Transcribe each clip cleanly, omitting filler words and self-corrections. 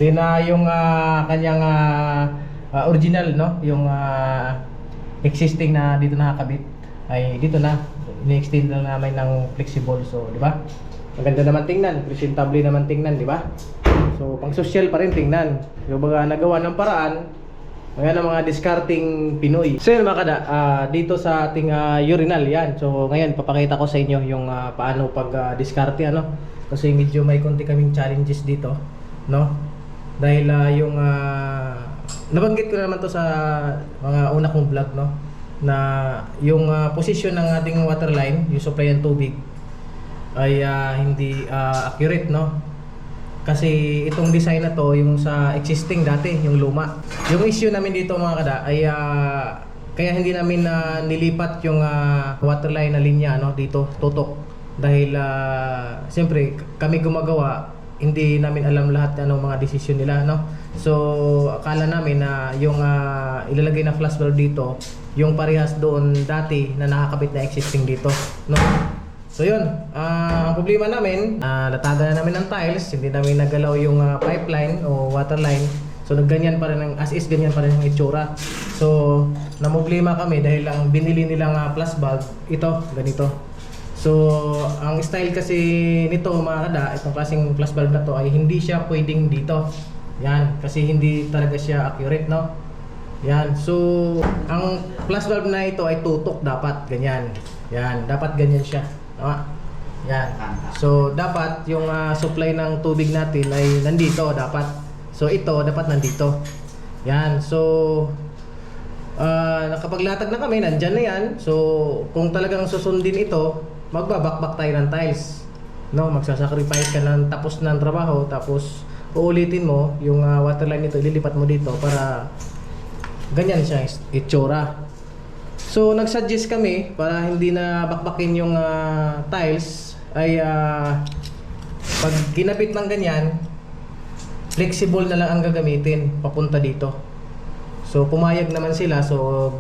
Din na yung kanyang original, no, yung existing na dito nakakabit ay dito na ini-extend na namin ng flexible. So, di ba? Maganda naman tingnan, presentable naman tingnan, di ba? So, pang social pa rin tingnan. Yung baga nagawa ng paraan, ngayon ang mga discarding Pinoy. So yun mga kada, dito sa ating urinal yan. So ngayon papakita ko sa inyo yung paano pag discarte, ano. Kasi medyo may konti kaming challenges dito, no? Dahil yung nabanggit ko na naman to sa mga una kong vlog, no, na yung position ng ating water line, yung supply ng tubig ay hindi accurate, no. Kasi itong design na to, yung sa existing dati, yung luma. Yung issue namin dito mga kada ay kaya hindi namin nilipat yung water line na linya, no, dito, tutok. Dahil siyempre kami gumagawa, hindi namin alam lahat ng mga desisyon nila, no. So akala namin na yung ilalagay na flash valve dito, yung parehas doon dati na nakakabit na existing dito, no. So yun, ang problema namin, nataga na namin ng tiles, hindi namin nagalaw yung pipeline o water line. So nagganyan pa rin, as is ganyan pa rin yung itsura. So namblema kami dahil ang binili nilang flash valve, ito, ganito. So ang style kasi nito mga kada, itong klaseng flash valve na to ay hindi siya pwedeng dito. Yan, kasi hindi talaga siya accurate, no. Yan, so ang flash valve na ito ay tutok dapat ganyan. Yan, dapat ganyan siya. Tama? Yan. So dapat yung supply ng tubig natin ay nandito dapat. So ito dapat nandito. Yan, so nakapaglatag na kami, nandyan na yan. So kung talagang susundin ito, magbabakbak tayo ng tiles, no, magsasacrifice ka ng tapos ng trabaho, tapos uulitin mo yung water line nito, ililipat mo dito para ganyan siya itsura. So nagsuggest kami para hindi na bakbakin yung tiles ay pag ginapit ng ganyan, flexible na lang ang gagamitin papunta dito. So pumayag naman sila, so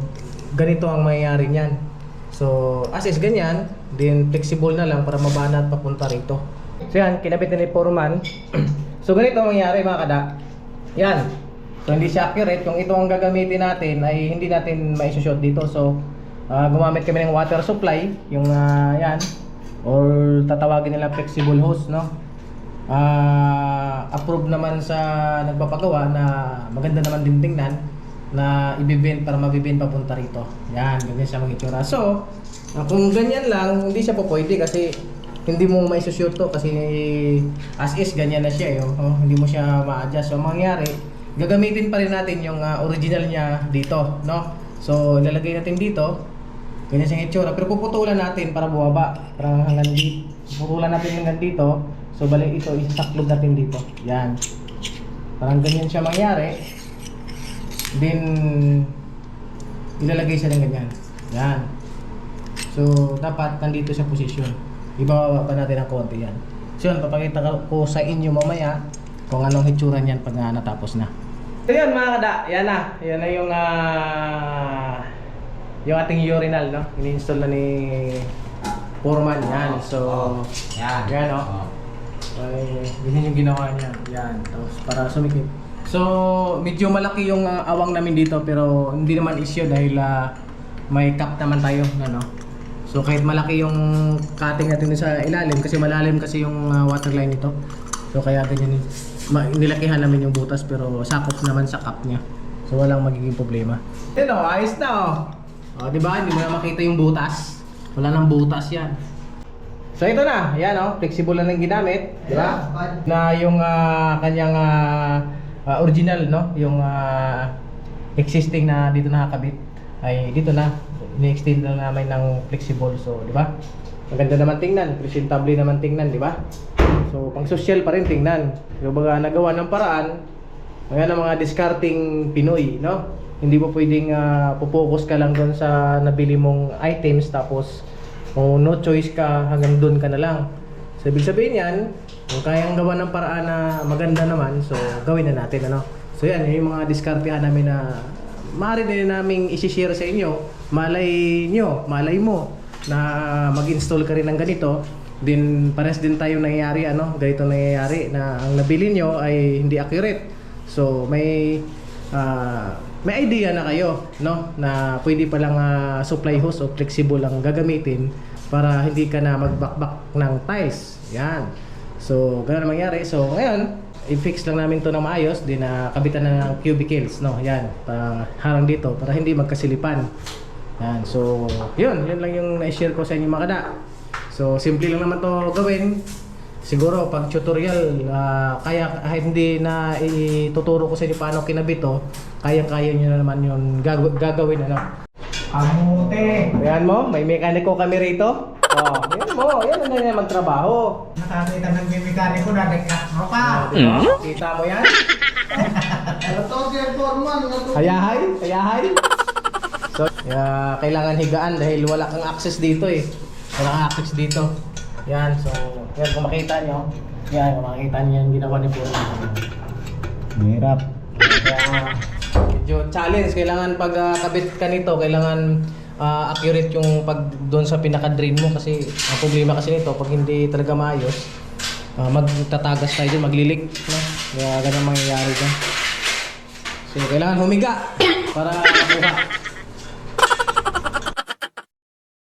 ganito ang mangyayari niyan. So as is ganyan, then flexible na lang para mabanat papunta rito. So yan, kinabit na ni Foreman. So ganito ang mangyayari mga kada. Yan. So hindi siya accurate. Kung ito ang gagamitin natin ay hindi natin ma-shoot dito. So gumamit kami ng water supply, yung yan, or tatawagin nila flexible hose, no. Approve naman sa nagpapagawa na maganda naman din tingnan, na ibibend para mabibend papunta rito. Yan, ganyan siya mag-itsura. So, kung ganyan lang, hindi siya po pwede kasi hindi mo ma-shoot to kasi as is ganyan na siya, hindi mo siya ma-adjust. So, mangyari, gagamitin pa rin natin yung original niya dito, no? So, ilalagay natin dito, ganyan siyang itsura, pero puputulan natin para buwaba, para hanggang dito. Puputulan natin hanggang dito. So, balik ito, isasaklob natin dito. Yan. Parang ganyan siya mangyari. Then ilalagay siya ng ganyan. Yan. So dapat nandito siya posisyon. Ibababa pa natin ng konti yan. So yun, papakita ko sa inyo mamaya kung anong hitsura niyan pag natapos na. So yun mga kada, yan na. Yan na yung ating urinal, no? Ini-install na ni Foreman. Yan. So yan, no? Ay, ganyan yung ginawa niya. Yan. Tapos para sumikip. So medyo malaki yung awang namin dito, pero hindi naman issue dahil may cap naman tayo, no? So kahit malaki yung cutting natin sa ilalim, kasi malalim kasi yung water line nito. So kaya ganyan nilakihan namin yung butas, pero sakop naman sa cap niya. So walang magiging problema. Yan o, ayos na o. O diba, hindi mo na makita yung butas. Wala nang butas yan. So ito na, yan o, flexible lang yung ginamit, diba? Na yung kanyang original, no, yung existing na dito nakakabit ay dito na ini-extend na namin ng flexible. So di ba, maganda naman tingnan, presentable naman tingnan, di ba? So pang social pa rin tingnan. Yung baga nagawa ng paraan, ngayon ang mga discarding Pinoy, no. Hindi mo pwedeng pupokus ka lang doon sa nabili mong items, tapos kung no choice ka, hanggang doon ka na lang. So ibig sabihin yan, kung kayang gawa ng paraan na maganda naman, so gawin na natin, ano. So yan, yung mga diskartehan namin na maaari din namin isi-share sa inyo. Malay nyo, malay mo na mag-install ka rin ng ganito, din pares din tayo nangyayari, ano, ganito nangyayari na ang nabili nyo ay hindi accurate. So may idea na kayo, no, na pwede palang supply hose o flexible ang gagamitin para hindi ka na magbakbak ng tiles. Yan. So ganun ang mangyari. So ngayon, i-fix lang namin to ng maayos, din kabitan na ng cubicles, no. Yan, harang dito para hindi magkasilipan. Yan. So yun lang yung na-share ko sa inyo mga kada. So simple lang naman to gawin. Siguro pag tutorial, kaya kahit hindi na ituturo ko sa inyo paano kinabit to, kaya-kaya nyo na naman yung gagawin, ano. Amote! Ayan mo, may mekaniko kami rito. Oh, yan mo, yan ang ganyan magtrabaho. Nakakita ng may mekaniko na nagkakro ka! Diba? Kita mo yan? Kayahay. So, kailangan higaan dahil wala kang access dito eh. Wala kang access dito. Yan, so, yan kung makita nyo. Yan, kung makita nyo yan, ginawa ni Puro. Mahirap. Kaya, medyo challenge. Kailangan pag kabit ka nito, kailangan accurate yung pag doon sa pinaka-drain mo. Kasi, ang problema kasi nito, pag hindi talaga maayos, magtatagas tayo dyan, maglilik. No? Kaya ganun mangyayari dyan. So, kailangan humiga para makuha.